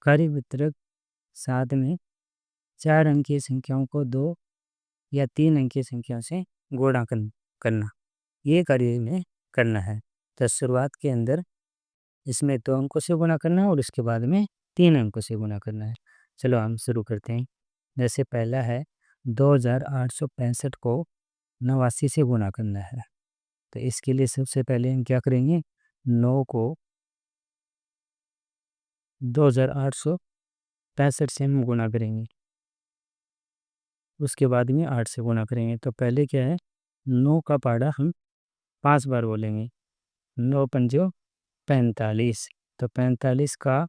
कार्य वितरक साथ में 4 अंकीय संख्याओं को 2 या 3 अंकीय संख्याओं से गुणा करना, ये कार्य में करना है। तो शुरुआत के अंदर इसमें 2 अंकों से गुणा करना है और उसके बाद में 3 अंकों से गुणा करना है। चलो हम शुरू करते हैं। जैसे पहला है 2865 को 89 से गुणा करना है। तो इसके लिए सबसे पहले हम क्या करेंगे, 9 को 2865 से हम गुणा करेंगे। उसके बाद में 8 से गुणा करेंगे। तो पहले क्या है, 9 का पहाड़ा हम 5 बार बोलेंगे। 9 पंजो 45, तो 45 का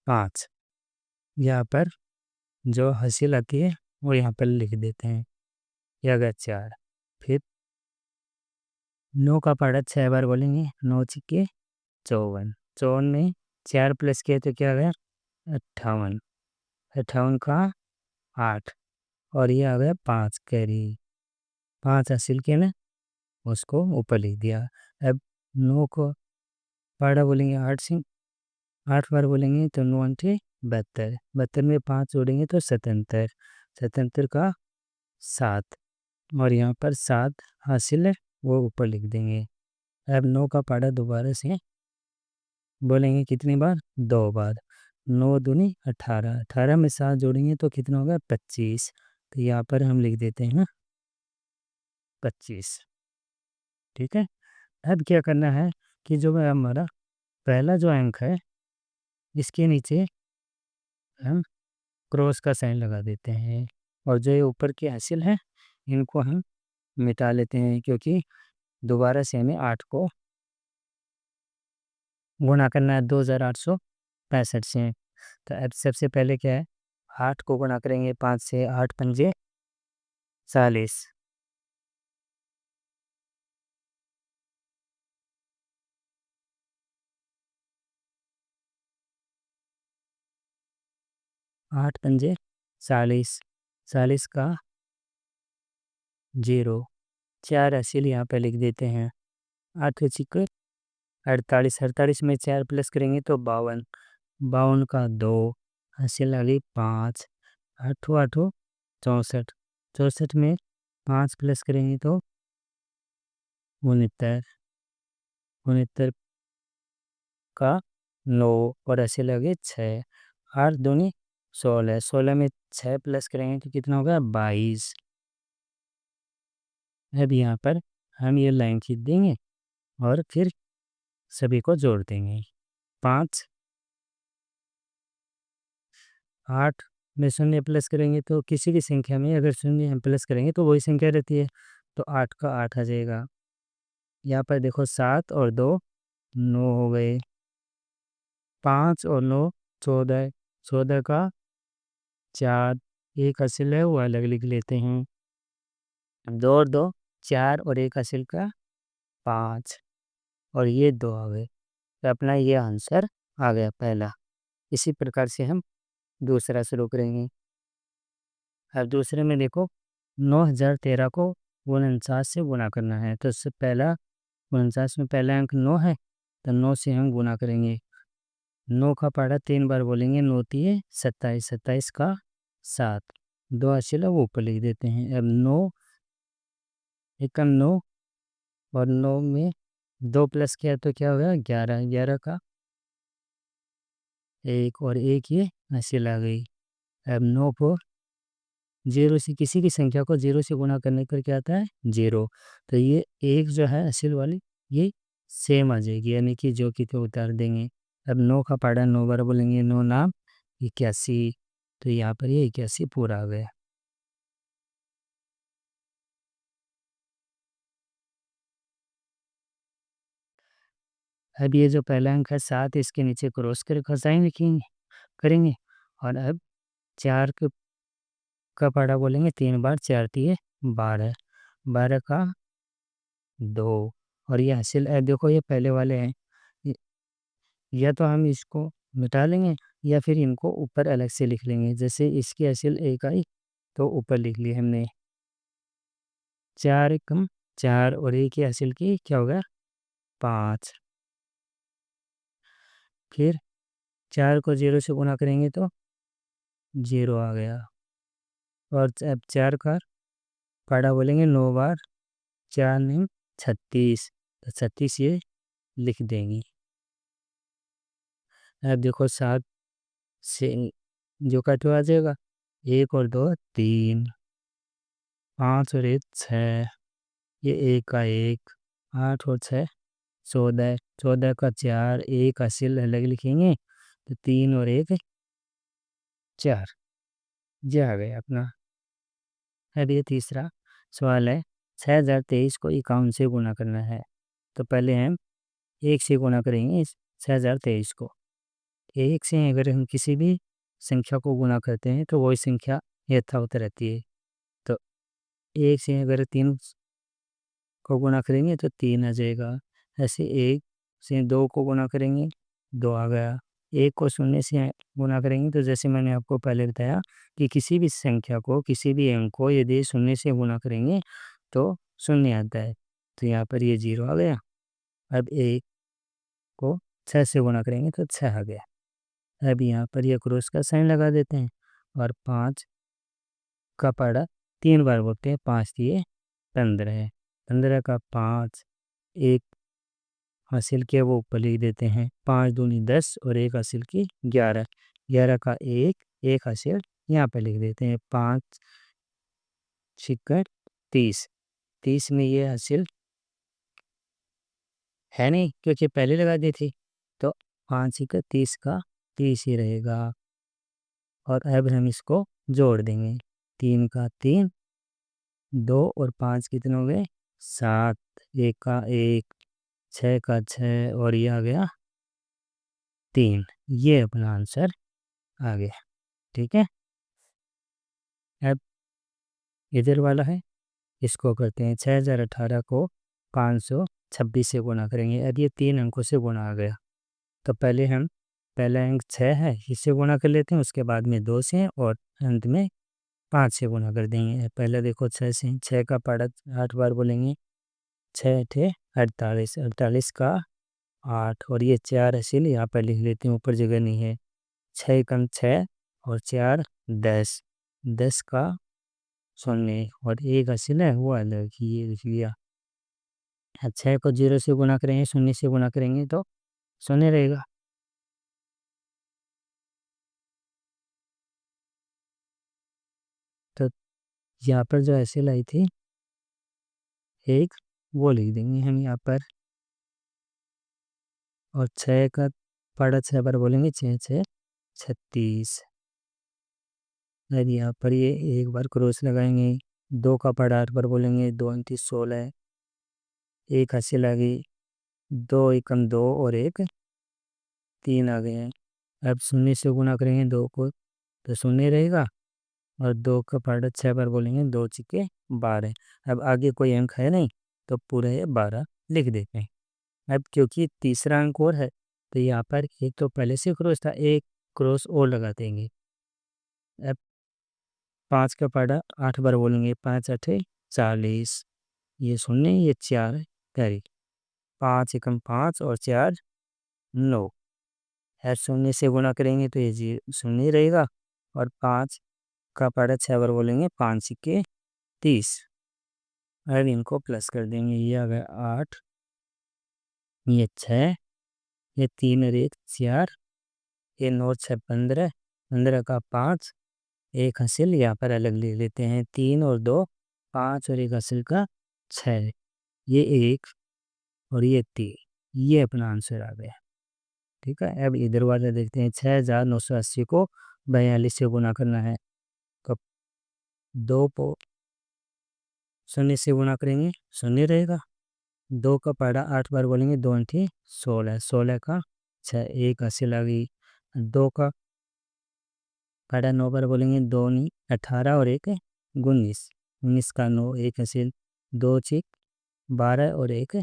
5, यहाँ पर जो हासिल आती है वो यहाँ पर लिख देते हैं, यह अगर 4। फिर 9 का पहाड़ा 6 बार बोलेंगे। 9 छिक्के 54, 54 में 4 प्लस किया तो क्या आ गया 58, 58 का 8 और ये आ गया 5 कैरी। 5 हासिल किया ना, उसको ऊपर लिख दिया। अब 9 को पहाड़ा बोलेंगे 8 से, 8 बार बोलेंगे तो 9 अंठे 72, 72 में 5 जोड़ेंगे तो 77, 77 का 7 और यहाँ पर 7 हासिल है वो ऊपर लिख देंगे। अब 9 का पहाड़ा दोबारा से बोलेंगे कितनी बार, 2 बार। 9 दूनी 18, 18 में 7 जोड़ेंगे तो कितना होगा 25, तो यहाँ पर हम लिख देते हैं ना 25। ठीक है। अब क्या करना है कि जो हमारा पहला जो अंक है इसके नीचे हम क्रॉस का साइन लगा देते हैं और जो ये ऊपर की हासिल है इनको हम मिटा लेते हैं, क्योंकि दोबारा से हमें 8 को गुणा करना है 2865 से। तो अब सबसे पहले क्या है, 8 को गुणा करेंगे 5 से, 8 पंजे 40, 8 पंजे 40, 40 का 0, 4 हासिल यहाँ पे लिख देते हैं। 8 छिक 48, 48 में 4 प्लस करेंगे तो 52, 52 का 2 हासिल आ गई 5, 8 8 64, 64 में 5 प्लस करेंगे तो 69, 69 का 9 और ऐसे लगे 6, 8 दूनी 16, 16 में 6 प्लस करेंगे तो कितना होगा 22। अब यहाँ पर हम ये लाइन खींच देंगे और फिर सभी को जोड़ देंगे। 5, 8 में शून्य प्लस करेंगे तो किसी भी संख्या में अगर शून्य हम प्लस करेंगे तो वही संख्या रहती है, तो 8 का 8 आ जाएगा। यहाँ पर देखो 7 और 2 9 हो गए, 5 और 9 14, 14 का 4, एक हासिल है वो अलग लिख लेते हैं। 2 और 2 4 और एक हासिल का 5 और ये 2 आ गए, तो अपना ये आंसर आ गया पहला। इसी प्रकार से हम दूसरा शुरू करेंगे। अब दूसरे में देखो 9013 को 49 से गुणा करना है, तो इससे पहला 49 में पहला अंक 9 है, तो 9 से हम गुणा करेंगे। 9 का पहाड़ा 3 बार बोलेंगे, 9 तिये 27, 27 का 7, 2 हासिल है वो ऊपर लिख देते हैं। अब 9 एकम 9 और 9 में 2 प्लस किया तो क्या हो गया 11, 11 का 1 और 1 ये हासिल आ गई। अब 9 को 0 से किसी भी संख्या को 0 से गुणा करने पर क्या आता है 0, तो ये एक जो है हासिल वाली ये सेम आ जाएगी, यानी कि जो कि तो उतार देंगे। अब 9 का पहाड़ा 9 बार बोलेंगे, 9 नाम 81, तो यहाँ पर ये 81 पूरा आ गया। अब ये जो पहला अंक है 7, इसके नीचे क्रॉस कर साइन लिखेंगे करेंगे और अब 4 का पहाड़ा बोलेंगे 3 बार, 4 तिये 12, 12 का 2 और ये हासिल देखो ये पहले वाले हैं, या तो हम इसको मिटा लेंगे या फिर इनको ऊपर अलग से लिख लेंगे। जैसे इसकी हासिल 1 आई तो ऊपर लिख ली हमने, 4 एकम 4 और 1 की हासिल की क्या होगा 5। फिर 4 को 0 से गुना करेंगे तो 0 आ गया। और अब 4 का पाड़ा बोलेंगे 9 बार, 4 9 36, तो 36 ये लिख देंगे। अब देखो 7 से जो कट आ जाएगा, 1 और 2 3, 5 और 1 6, ये 1 का 1, 8 और 6 14, 14 का 4, 1 हासिल अलग लिखेंगे तो 3 और 1 4, ये आ गया अपना। अब ये तीसरा सवाल है, 6023 को 51 से गुना करना है। तो पहले हम 1 से गुना करेंगे इस 6023 को। 1 से अगर हम किसी भी संख्या को गुना करते हैं तो वही संख्या यथावत रहती है। तो 1 से अगर 3 को गुना करेंगे तो 3 आ जाएगा। ऐसे 1 से 2 को गुना करेंगे, 2 आ गया। 1 को 0 से गुना करेंगे तो जैसे मैंने आपको पहले बताया कि किसी भी संख्या को, किसी भी अंक को यदि 0 से गुना करेंगे तो 0 आता है। तो यहाँ पर ये 0 आ गया। अब 1 को 6 से गुना करेंगे तो 6 आ गया। अब यहाँ पर ये क्रॉस का साइन लगा देते हैं और 5 का पहाड़ा 3 बार बोलते हैं, 5 दिए 15 है। 15 का 5, 1 हासिल किया वो ऊपर लिख देते हैं, 5 दूनी 10 और 1 हासिल की 11, 11 का 1, 1 हासिल यहाँ पे लिख देते हैं, 5 छिक्कर 30, 30 में ये हासिल है नहीं क्योंकि पहले लगा दी थी, तो 5 छिक्कर 30 का 30 ही रहेगा। और अब हम इसको जोड़ देंगे, 3 का 3, 2 और 5 कितने हो गए 7, 1 का 1, 6 का 6 और ये आ गया 3। ये अपना आंसर आ गया। ठीक है, अब इधर वाला है, इसको करते हैं 6018 को 526 से गुना करेंगे। अब ये 3 अंकों से गुना आ गया, तो पहले हम पहला अंक 6 है इससे गुना कर लेते हैं, उसके बाद में 2 से और अंत में 5 से गुना कर देंगे। पहले देखो 6 से, 6 का पहाड़ा 8 बार बोलेंगे, 6 थे 48, 48 का 8 और ये 4 इसीलिए यहाँ पर लिख लेते हैं, ऊपर जगह नहीं है। 6 कम 6 और 4 10, 10 का 0 और 1 हासिल है वो अलग ये लिख लिया। 6 को 0 से गुना करेंगे, 0 से गुना करेंगे तो 0 रहेगा। तो यहाँ पर जो हासिल आई थी 1 वो लिख देंगे हम यहाँ पर, और 6 का पहाड़ा 6 बार बोलेंगे, 6 6 36। और यहाँ पर ये एक बार क्रॉस लगाएंगे, 2 का पहाड़ा 8 बार बोलेंगे, 2 29 16, 1 हासिल आ गई, 2 एकम 2 और 1 3 आ गए हैं। अब 0 से गुना करेंगे 2 को तो 0 रहेगा, और 2 का पहाड़ा 6 बार बोलेंगे, 2 छिके 12। अब आगे कोई अंक है नहीं तो पूरा ये 12 लिख देते हैं। अब क्योंकि तीसरा अंक और है तो यहाँ पर एक तो पहले से क्रॉस था, एक क्रॉस और लगा देंगे। अब 5 का पहाड़ा 8 बार बोलेंगे, 5 8 40, ये 0 ये 4 कैरी, 5 एकम 5 और 4 9। है 0 से गुना करेंगे तो ये 0 रहेगा, और 5 का पहाड़ा 6 बार बोलेंगे, 5 सिक्के 30। अब इनको प्लस कर देंगे, ये आ गया 8, ये 6, ये 3 और 1 4, ये 9 6 15, 15 का 5, एक हासिल यहाँ पर अलग ले लेते हैं, 3 और 2 5 और एक हासिल का 6, ये 1 और ये 3, ये अपना आंसर आ गया। ठीक है, अब इधर वाले देखते हैं, 6980 को 42 से गुना करना है। तो 2 को 0 से गुना करेंगे, 0 रहेगा, 2 का पहाड़ा 8 बार बोलेंगे, 2 अंठी 16, 16 का 6, 1 हासिल आ गई, 2 का पहाड़ा 9 बार बोलेंगे, 2 नी 18 और 1 19, 19 का 9, 1 हासिल, 2 चिक 12 और 1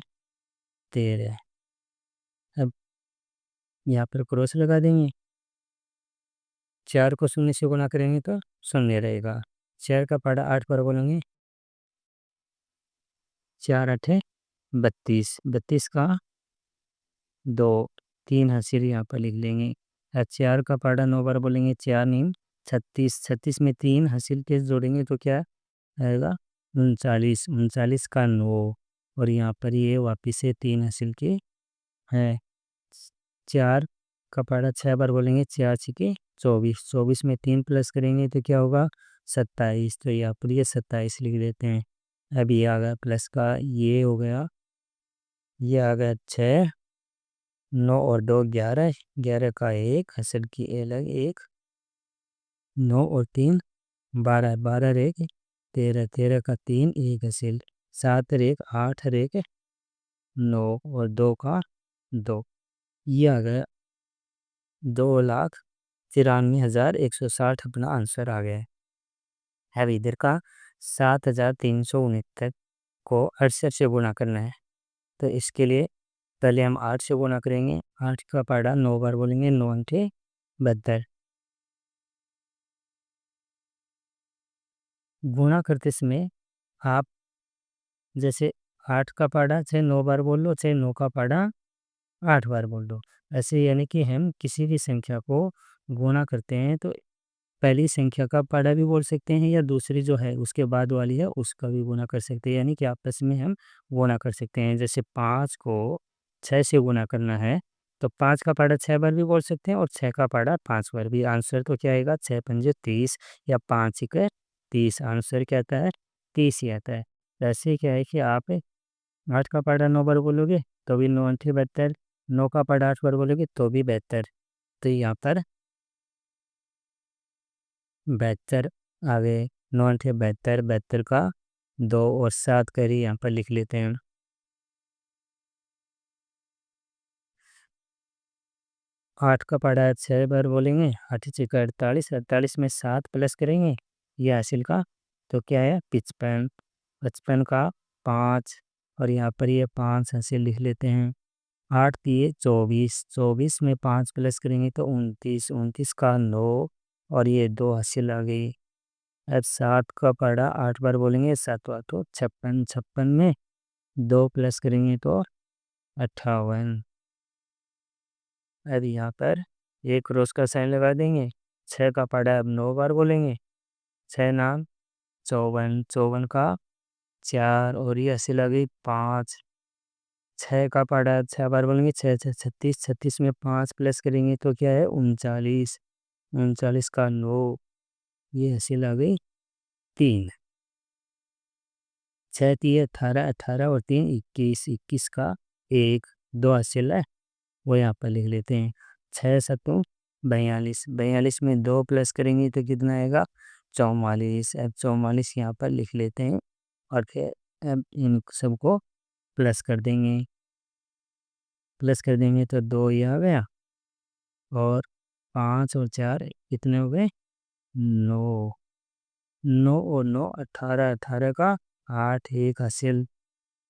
13। अब यहाँ पर क्रॉस लगा देंगे, 4 को 0 से गुना करेंगे तो 0 रहेगा, 4 का पहाड़ा 8 बार बोलेंगे, 4 8 32, 32 का 2, 3 हासिल यहाँ पर लिख लेंगे, अब 4 का पहाड़ा 9 बार बोलेंगे, 4 नीम 36, 36 में 3 हासिल के जोड़ेंगे तो क्या आएगा 39, 39 का 9 और यहाँ पर ये वापिस से 3 हासिल के है। 4 का पहाड़ा 6 बार बोलेंगे, 4 छिके 24, 24 में 3 प्लस करेंगे तो क्या होगा 27, तो यहाँ पर ये 27 लिख देते हैं। अब ये आ गया प्लस का, ये हो गया, ये आ गया 6, 9 और 2 11, 11 का 1 हासिल की अलग 1, 9 और 3 12, 12 रेख 13, 13 का 3 1 हासिल, 7 रेख 8 रेख 9 और 2 का 2, ये आ गया 2,93,160 अपना आंसर आ गया है। अब इधर का 7,369 को 68 से गुणा करना है, तो इसके लिए पहले हम 8 से गुणा करेंगे, 8 का पहाड़ा 9 बार बोलेंगे, 9 अंठे 72, गुणा करते समय आप जैसे 8 का पहाड़ा चाहे 9 बार बोल लो, चाहे 9 का पहाड़ा 8 बार बोल दो। ऐसे यानी कि हम किसी भी संख्या को गुणा करते हैं तो पहली संख्या का पहाड़ा भी बोल सकते हैं या दूसरी जो है उसके बाद वाली है उसका भी गुणा कर सकते हैं, यानी कि आपस में हम गुणा कर सकते हैं। जैसे 5 को 6 से गुणा करना है तो 5 का पहाड़ा 6 बार भी बोल सकते हैं और 6 का पहाड़ा 5 बार भी। आंसर तो क्या आएगा 6 पंजे 30 या 5 एक 30, आंसर क्या आता है 30 ही आता है। ऐसे क्या है कि आप 8 का पहाड़ा 9 बार बोलोगे तो भी 9 अंठे 72, 9 का पहाड़ा 8 बार बोलोगे तो भी 72, तो यहाँ पर 72 आ गए, 9 अंठे 72, 72 का 2 और 7 करी यहाँ पर लिख लेते हैं। 8 का पहाड़ा 6 बार बोलेंगे, 8 छक्का 48, 48 में 7 प्लस करेंगे ये हासिल का तो क्या है 55, 55 का 5 और यहाँ पर ये 5 हासिल लिख लेते हैं। 8 दिए 24, 24 में 5 प्लस करेंगे तो 29, 29 का 9 और ये 2 हासिल आ गई। अब 7 का पहाड़ा 8 बार बोलेंगे, 7 तो 56, 56 में 2 प्लस करेंगे तो 58। अब यहाँ पर एक क्रॉस का साइन लगा देंगे। 6 का पहाड़ा अब 9 बार बोलेंगे, 6 नाम 54, 54 का 4 और ये हासिल आ गई 5। 6 का पहाड़ा 6 बार बोलेंगे, 6 6 36, 36 में 5 प्लस करेंगे तो क्या है 39, 39 का 9 ये हासिल आ गई 3। 6 3 18, 18 और 3 21, 21 का 1 2 हासिल है वो यहाँ पर लिख लेते हैं। 6 7 42, 42 में 2 प्लस करेंगे तो कितना आएगा 44। अब 44 यहाँ पर लिख लेते हैं और फिर अब इन सबको प्लस कर देंगे, प्लस कर देंगे तो 2 ये आ गया और 5 और 4 कितने हो गए 9, 9 और 9 18, 18 का 8 एक हासिल,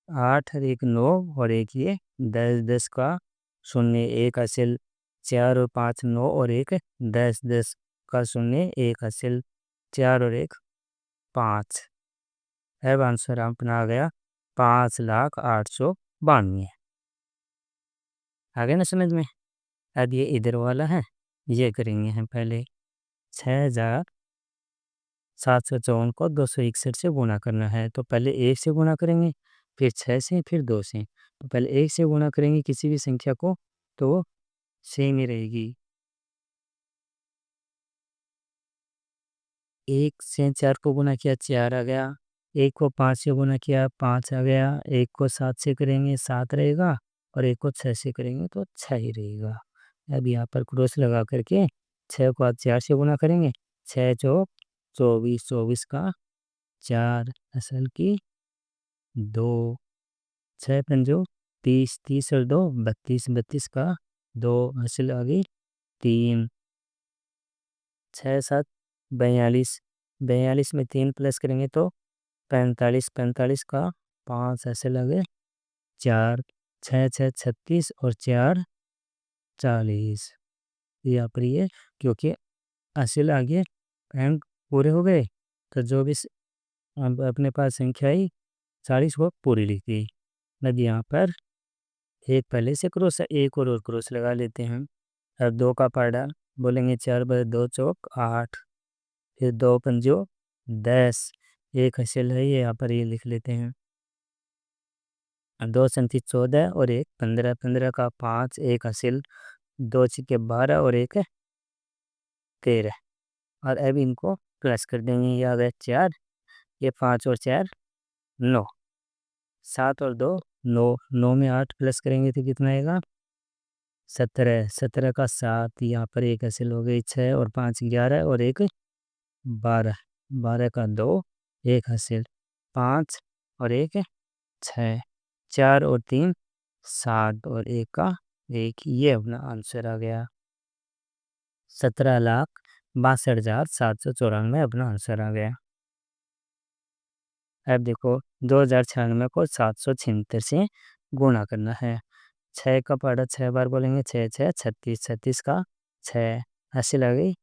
8 और 1 9 और एक ये 10, 10 का 0 1 हासिल, 4 और 5 9 और 1 10, 10 का 0 1 हासिल, 4 और 1 5। अब आंसर अपना आ गया 5,08,92। आ गया ना समझ में। अब ये इधर वाला है, ये करेंगे हम पहले 6,754 को 261 से गुणा करना है तो पहले 1 से गुणा करेंगे, फिर 6 से, फिर 2 से। तो पहले 1 से गुणा करेंगे किसी भी संख्या को तो वो सेम ही रहेगी। 1 से 4 को गुणा किया 4 आ गया, 1 को 5 से गुणा किया 5 आ गया, 1 को 7 से करेंगे 7 रहेगा और 1 को 6 से करेंगे तो 6 ही रहेगा। अब यहाँ पर क्रॉस लगा करके 6 को आप 4 से गुणा करेंगे, 6 चौक 24, 24 का 4 असल की 2, 6 पंजो 30, 30 और 2 32, 32 का 2 असल आ गई 3, 6 7 42, 42 में 3 प्लस करेंगे तो 45, 45 का 5 ऐसे लगे 4, 6 6 36 और 4 40। यहाँ पर ये क्योंकि हासिल आगे अंक पूरे हो गए तो जो भी अब अपने पास संख्या आई 40 को पूरी लिख दी। अब यहाँ पर एक पहले से क्रॉस है, एक और क्रॉस लगा लेते हैं। अब 2 का पहाड़ा बोलेंगे 4 बजे 2 चौक 8, फिर 2 पंजो 10, एक हासिल है ये यहाँ पर ये लिख लेते हैं। 2 चंती 14 और एक 15, 15 का 5, एक हासिल, 2 छिक्के 12 और एक 13। और अब इनको प्लस कर देंगे, ये आ गया 4, ये 5 और 4 9, 7 और 2 9, 9 में 8 प्लस करेंगे तो कितना आएगा 17, 17 का 7, यहाँ पर एक हासिल हो गई 6 और 5 11 और एक 12, 12 का 2, एक हासिल 5 और एक 6, 4 और 3 7 और एक का 1, ये अपना आंसर आ गया। 17,62,794 अपना आंसर आ गया। अब देखो 2096 को 776 से गुणा करना है। 6 का पहाड़ा 6 बार बोलेंगे, 6 6 36, 36 का 6 हासिल आ गई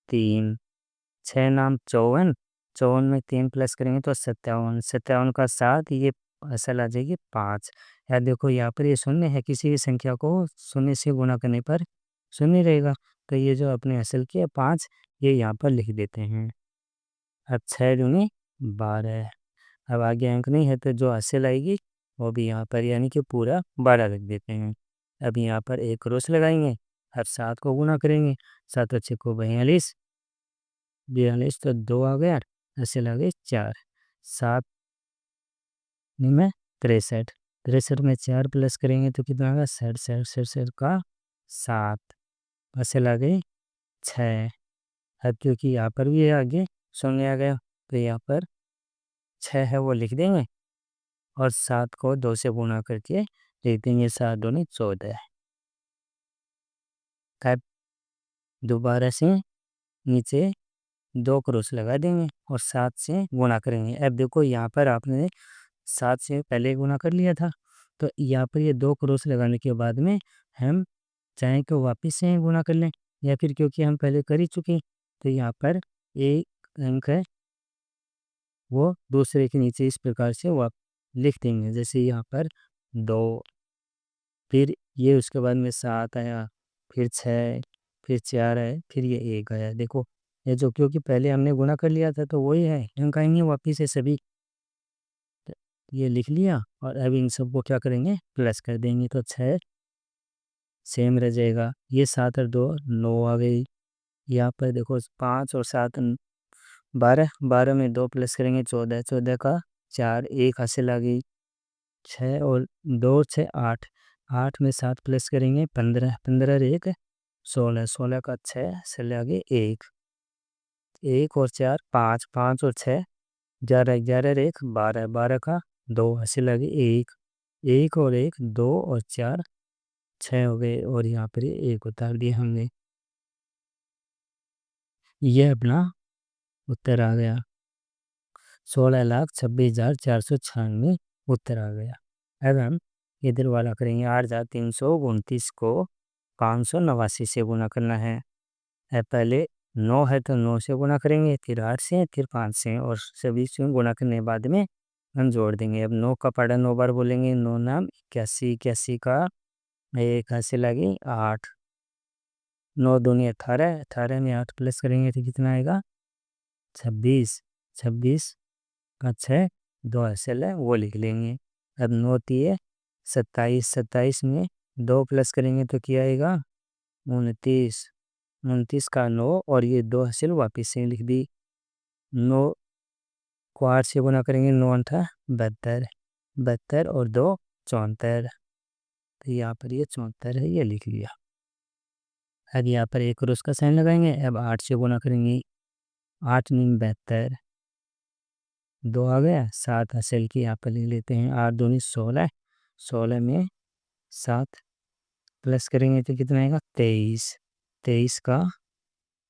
3, 6 नाम 54, 54 में 3 प्लस करेंगे तो 57, 57 का 7, ये हासिल आ जाएगी 5। या देखो यहाँ पर ये शून्य है, किसी भी संख्या को शून्य से गुणा करने पर शून्य रहेगा, तो ये जो अपने हासिल किया 5, ये यहाँ पर लिख देते हैं। अब 6 दूनी 12, अब आगे अंक नहीं है तो जो हासिल आएगी वो भी यहाँ पर यानी कि पूरा 12 रख देते हैं। अब यहाँ पर एक क्रॉस लगाएंगे, अब 7 को गुणा करेंगे, 7 और 6 को 42, 42 तो 2 आ गया, हासिल आ गई 4, 7 में 63, 63 में 4 प्लस करेंगे तो कितना आएगा 67, 67 का 7, हासिल आ गई 6। अब क्योंकि यहाँ पर भी आगे शून्य आ गया तो यहाँ पर 6 है वो लिख देंगे और 7 को 2 से गुणा करके लिख देंगे, 7 दूनी 14। अब दोबारा से नीचे 2 क्रॉस लगा देंगे और 7 से गुणा करेंगे। अब देखो यहाँ पर आपने 7 से पहले गुणा कर लिया था, तो यहाँ पर ये 2 क्रॉस लगाने के बाद में हम चाहें तो वापस से गुणा कर लें, या फिर क्योंकि हम पहले कर ही चुके हैं, तो यहाँ पर एक अंक है वो दूसरे के नीचे इस प्रकार से वाप लिख देंगे, जैसे यहाँ पर 2, फिर ये उसके बाद में 7 आया, फिर 6, फिर 4 है, फिर ये 1 आया। देखो ये जो क्योंकि पहले हमने गुणा कर लिया था तो वही है, अंक आएंगे वापिस से सभी। तो ये लिख लिया और अब इन सबको क्या करेंगे प्लस कर देंगे, तो 6 सेम रह जाएगा। ये 7 और 2 9 आ गई। यहाँ पर देखो 5 और 7 12, 12 में 2 प्लस करेंगे 14, 14 का 4, एक हासिल आ गई 6 और 2 6 8, 8 में 7 प्लस करेंगे 15, 15 और एक 16, 16 का 6 हासिल आ गई 1, 1 और 4 5, 5 और 6 11, 11 और एक 12, 12 का 2 हासिल आ गई 1, 1 और एक 2 और 4 6 हो गए और यहाँ पर ये 1 उतार दिए हमने। ये अपना उत्तर आ गया 16,26,496 उत्तर आ गया। अब हम इधर वाला करेंगे 8,329 को 589 से गुणा करना है। पहले 9 है तो 9 से गुणा करेंगे, फिर 8 से, फिर 5 से और सभी से गुणा करने के बाद में हम जोड़ देंगे। अब 9 का पहाड़ा 9 बार बोलेंगे, 9 नाम 81, 81 का एक हासिल लगी 8, 9 दूनी 18, 18 में 8 प्लस करेंगे तो कितना आएगा 26, 26 का 6 2 हासिल है वो लिख लेंगे। अब 9 तिये 27, 27 में 2 प्लस करेंगे तो क्या आएगा 29, 29 का 9 और ये 2 हासिल वापस से लिख दी। 9 को 8 से गुणा करेंगे, 9 8 72, 72 और 2 74, तो यहाँ पर ये 74 है ये लिख लिया। अब यहाँ पर एक और उसका साइन लगाएंगे। अब 8 से गुणा करेंगे, 8 नीम 72, 2 आ गया, 7 हासिल की यहाँ पर लिख लेते हैं। 8 दूनी 16, 16 में 7 प्लस करेंगे तो कितना आएगा 23, 23 का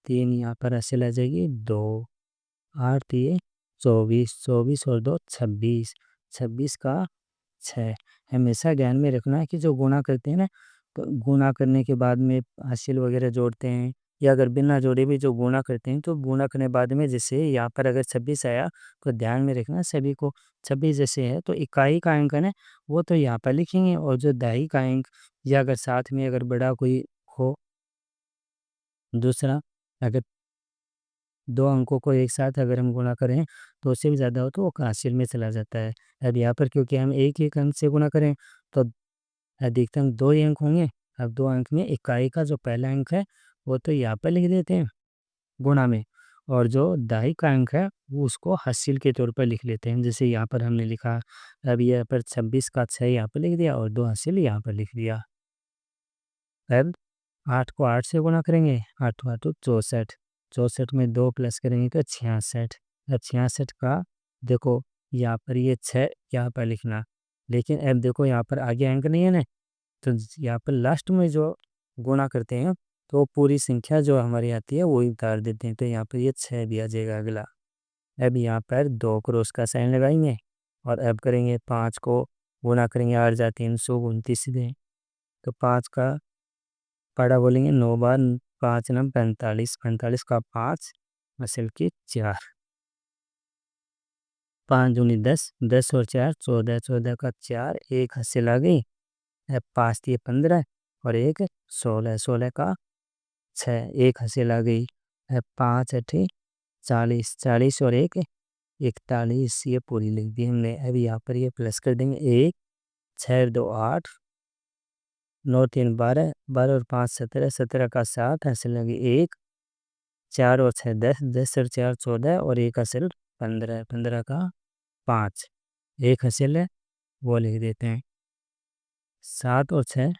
3 यहाँ पर हासिल आ जाएगी 2, 8 ये 24, 24 और 2 26, 26 का 6। हमेशा ध्यान में रखना है कि जो गुणा करते हैं ना, तो गुणा करने के बाद में हासिल वगैरह जोड़ते हैं, या अगर बिना जोड़े भी जो गुणा करते हैं तो गुणा करने बाद में जैसे यहाँ पर अगर 26 आया तो ध्यान में रखना सभी को 26 जैसे है तो इकाई का अंक है ना वो तो यहाँ पर लिखेंगे, और जो दहाई का अंक या अगर साथ में अगर बड़ा कोई हो दूसरा, अगर दो अंकों को एक साथ अगर हम गुणा करें तो उससे भी ज़्यादा हो तो वो हासिल में चला जाता है। अब यहाँ पर क्योंकि हम एक एक अंक से गुणा करें तो अधिकतम दो ही अंक होंगे। अब दो अंक में इकाई का जो पहला अंक है वो तो यहाँ पर लिख देते हैं गुणा में, और जो दहाई का अंक है वो उसको हासिल के तौर पर लिख लेते हैं, जैसे यहाँ पर हमने लिखा। अब यहाँ पर 26 का 6 यहाँ पर लिख दिया और दो हासिल यहाँ पर लिख दिया। अब 8 को 8 से गुणा करेंगे, 8 8 64, 64 में 2 प्लस करेंगे तो 66। अब 66 का देखो यहाँ पर ये 6 यहाँ पर लिखना, लेकिन अब देखो यहाँ पर आगे अंक नहीं है ना, तो यहाँ पर लास्ट में जो गुणा करते हैं तो पूरी संख्या जो हमारी आती है वही उतार देते हैं, तो यहाँ पर ये 6 भी आ जाएगा अगला। अब यहाँ पर 2 क्रॉस का साइन लगाएंगे और अब करेंगे 5 को गुणा करेंगे 8 जा 329 से, तो 5 का पढ़ा बोलेंगे 9 बार 5 नम 45, 45 का 5 असल की 4, 5 दूनी 10, 10 और 4 14, 14 का 4 एक हासिल आ गई। अब 5 दिए 15 और एक 16, 16 का 6 एक हासिल आ गई। अब 5 अठे 40, 40 और एक 41, ये पूरी लिख दी हमने। अब यहाँ पर ये प्लस कर देंगे 1, 6 2 8, 9 3 12, 12 और 5 17, 17 का 7 हासिल लगी 1, 4 और 6 10, 10 और 4 14 और एक हासिल 15, 15 का 5 एक हासिल है वो लिख देते हैं। 7 और 6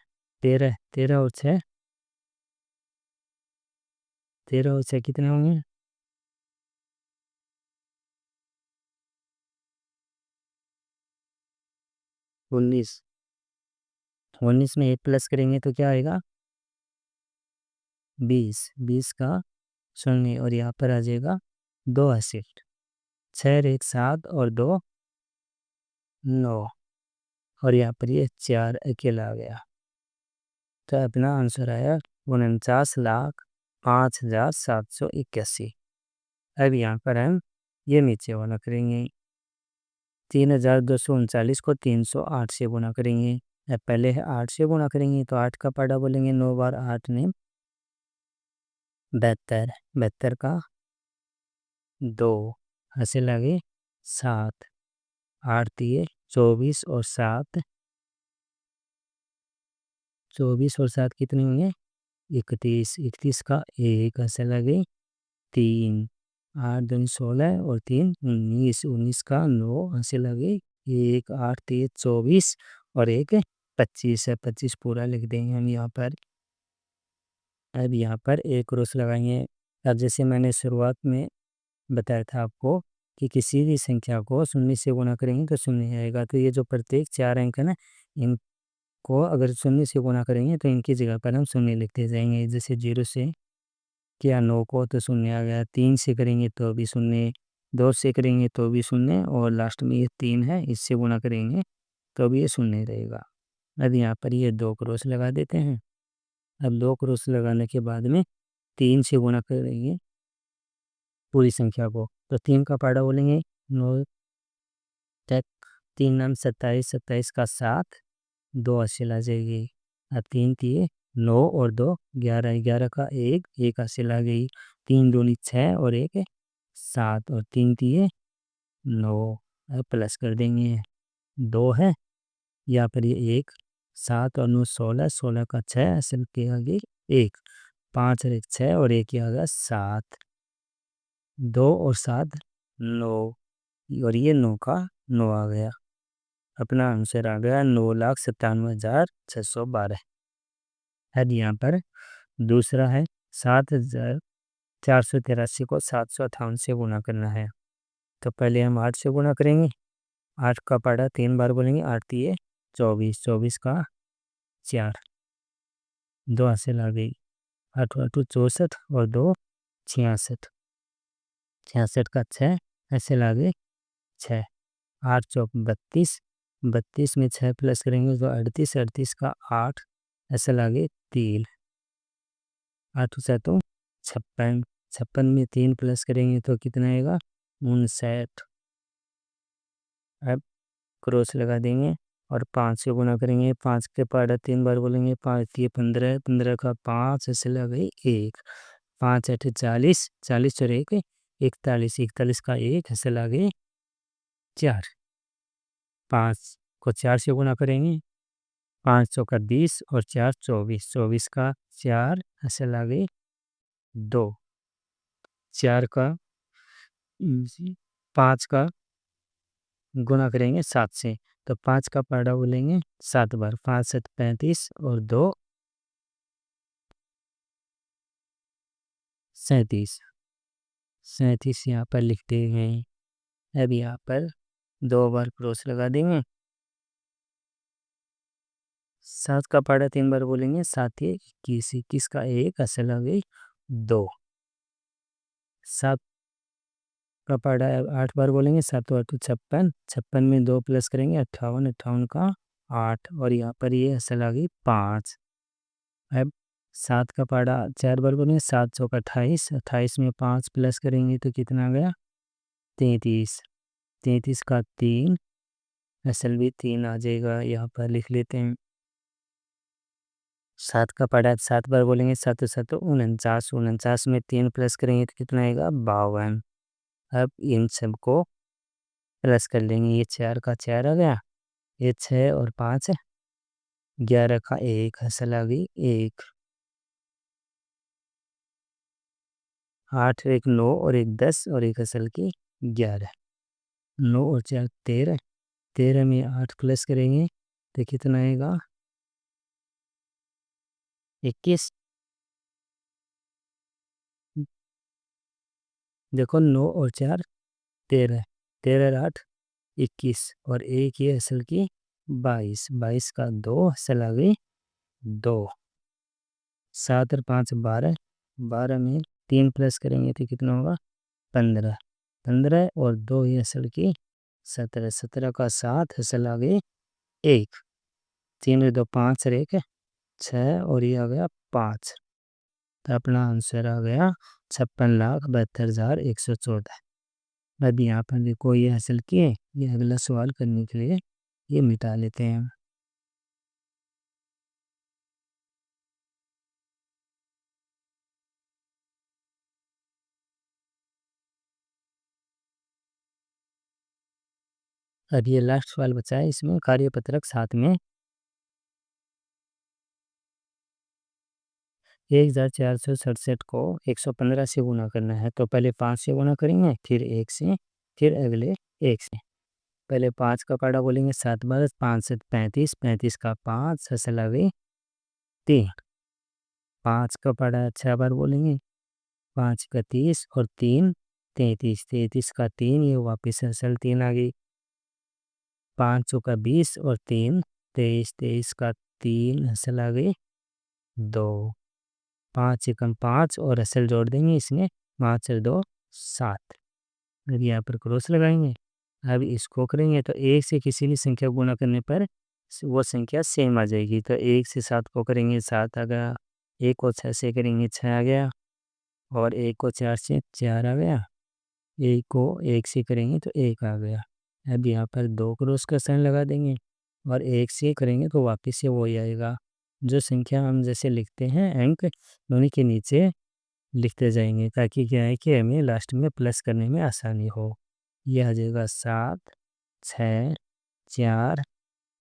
13, 13 और 6, 13 और 6 कितने होंगे? 19, 19 में 1 प्लस करेंगे तो क्या आएगा? 20, 20 का शून्य और यहाँ पर आ जाएगा 2 हासिल, 6 और 1 7 और 2 9, और यहाँ पर ये 4 अकेला आ गया। तो अपना आंसर आया 49,05,781। अब यहाँ पर हम ये नीचे वाला करेंगे, 3,239 को 308 से गुणा करेंगे। अब पहले है 8 से गुणा करेंगे, तो 8 का पढ़ा बोलेंगे 9 बार 8 ने 72, 72 का 2 हासिल लगे 7, 8 दिए 24 और 7, 24 और 7 कितने होंगे? 31, 31 का 1 हासिल लगे 3, 8 दूनी 16 और 3 19, 19 का 9 हासिल लगे 1, 8 3 24 और एक 25 है, 25 पूरा लिख देंगे हम यहाँ पर। अब यहाँ पर एक क्रॉस लगाएंगे। अब जैसे मैंने शुरुआत में बताया था आपको कि किसी भी संख्या को शून्य से गुणा करेंगे तो शून्य आएगा, तो ये जो प्रत्येक 4 अंक है ना, इनको अगर शून्य से गुणा करेंगे तो इनकी जगह पर हम शून्य लिखते जाएंगे। जैसे 0 से किया 9 को तो शून्य आ गया, 3 से करेंगे तो भी शून्य, 2 से करेंगे तो भी शून्य, और लास्ट में ये 3 है इससे गुणा करेंगे तो भी ये शून्य रहेगा। अब यहाँ पर ये 2 क्रॉस लगा देते हैं। अब 2 क्रॉस लगाने के बाद में 3 से गुणा करेंगे पूरी संख्या को, तो 3 का पहाड़ा बोलेंगे 9 तक, 3 नाम 27, 27 का 7 2 हासिल आ जाएगी। अब 3 दिए 9 और 2 11, 11 का 1 1 हासिल आ गई, 3 दूनी 6 और एक 7 और 3 दिए 9। अब प्लस कर देंगे 2 है यहाँ पर, ये 1 7 और 9 16, 16 का 6 हासिल के आगे 1, 5 और 1 6 और एक आ गया 7, 2 और 7 9, और ये 9 का 9 आ गया। अपना आंसर आ गया 9,97,612। अब यहाँ पर दूसरा है 7,483 को 758 से गुणा करना है, तो पहले हम 8 से गुणा करेंगे। 8 का पढ़ा 3 बार बोलेंगे, 8 दिए 24, 24 का 4 2 हासिल आ गई, 8 8 64 और 2 66, 66 का 6 हासिल आ गई 6, 8 चौक 32, 32 में 6 प्लस करेंगे तो 38, 38 का 8 ऐसा लगे 3, 8 से तो 56, 56 में 3 प्लस करेंगे तो कितना आएगा? 59। अब क्रॉस लगा देंगे और 5 से गुणा करेंगे, 5 के पहाड़ा 3 बार बोलेंगे, 5 दिए 15, 15 का 5 ऐसे लगे 1, 5 8 40, 40 और 1 41, 41 का 1 असल आ गई 4। 5 को 4 से गुणा करेंगे, 5 चौका 20 और 4 24, 24 का 4 असल आ गई 2। 4 का 5 का गुणा करेंगे 7 से, तो 5 का पहाड़ा बोलेंगे 7 बार, 5 7 35 और 2 37। 37 यहाँ पर लिख देंगे। अब यहाँ पर 2 बार क्रॉस लगा देंगे। 7 का पहाड़ा 3 बार बोलेंगे, 7 ये 21, 21 का 1 असल आ गई 2। 7 का पहाड़ा 8 बार बोलेंगे, 7 8 56, 56 में 2 प्लस करेंगे 58, 58 का 8 और यहाँ पर ये असल आ गई 5। अब 7 का पहाड़ा 4 बार बोलेंगे, 7 चौका 28, 28 में 5 प्लस करेंगे तो कितना आ गया 33, 33 का 3 असल भी 3 आ जाएगा, यहाँ पर लिख लेते हैं। 7 का पहाड़ा 7 बार बोलेंगे, 7 7 49, 49 में 3 प्लस करेंगे तो कितना आएगा 52। अब इन सबको प्लस कर लेंगे, ये 4 का 4 आ गया, ये 6 और 5 11 का 1 असल आ गई 1। 8 एक 9 और एक 10 और एक असल की 11। 9 और 4 13, 13 में 8 प्लस करेंगे तो कितना आएगा 21। देखो 9 और 4 13, 13 और 8 21 और एक ये असल की 22, 22 का 2 असल आ गई 2। 7 और 5 12, 12 में 3 प्लस करेंगे तो कितना होगा 15, 15 और 2 ये असल की 17, 17 का 7 असल आ गई 1। 3 और 2 5 और 1 6 और ये आ गया 5, तो अपना आंसर आ गया 56,72,114। अब यहाँ पर देखो ये हासिल किए, ये अगला सवाल करने के लिए ये मिटा लेते हैं। अब ये लास्ट सवाल बचा है, इसमें कार्यपत्रक 7 में 1467 को 115 से गुणा करना है, तो पहले 5 से गुणा करेंगे, फिर 1 से, फिर अगले 1 से। पहले 5 का पहाड़ा बोलेंगे 7 बार, 5 7 35, 35 का 5 असल आ गई 3। 5 का पहाड़ा 6 बार बोलेंगे, 5 का 30 और 3 33, 33 का 3 ये वापस असल 3 आ गई। 5 का 20 और 3 23, 23 का 3 असल आ गई 2। 5 एकम 5 और असल जोड़ देंगे इसमें, 5 और 2 7। अब यहाँ पर क्रॉस लगाएंगे। अब इसको करेंगे तो 1 से किसी भी संख्या को गुणा करने पर वो संख्या सेम आ जाएगी, तो 1 से 7 को करेंगे 7 आ गया, 1 को 6 से करेंगे 6 आ गया, और 1 को 4 से 4 आ गया, 1 को 1 से करेंगे तो 1 आ गया। अब यहाँ पर 2 क्रॉस का साइन लगा देंगे और 1 से करेंगे तो वापस से वही आएगा। जो संख्या हम जैसे लिखते हैं अंक उन्हीं के नीचे लिखते जाएंगे, ताकि क्या है कि हमें लास्ट में प्लस करने में आसानी हो। यह आ जाएगा 7 6 4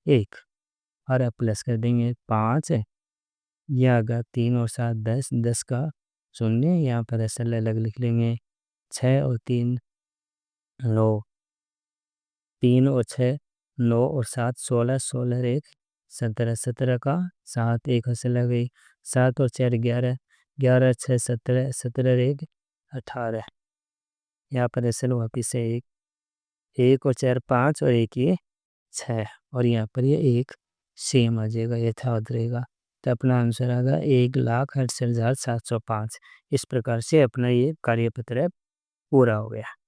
1 और अब प्लस कर देंगे 5, यह आ गया 3 और 7 10, 10 का 0 यहाँ पर असल अलग लिख लेंगे। 6 और 3 9, 3 और 6 9 और 7 16, 16 और 1 17, 17 का 7 1 असल आ गई। 7 और 4 11, 11 6 17, 17 और 1 18, यहाँ पर असल वापिस से 1, 1 और 4 5 और 1 ये 6 और यहाँ पर ये 1 सेम आ जाएगा, यथावत रहेगा। तो अपना आंसर आ गया 1,68,705। इस प्रकार से अपना ये कार्यपत्र पूरा हो गया।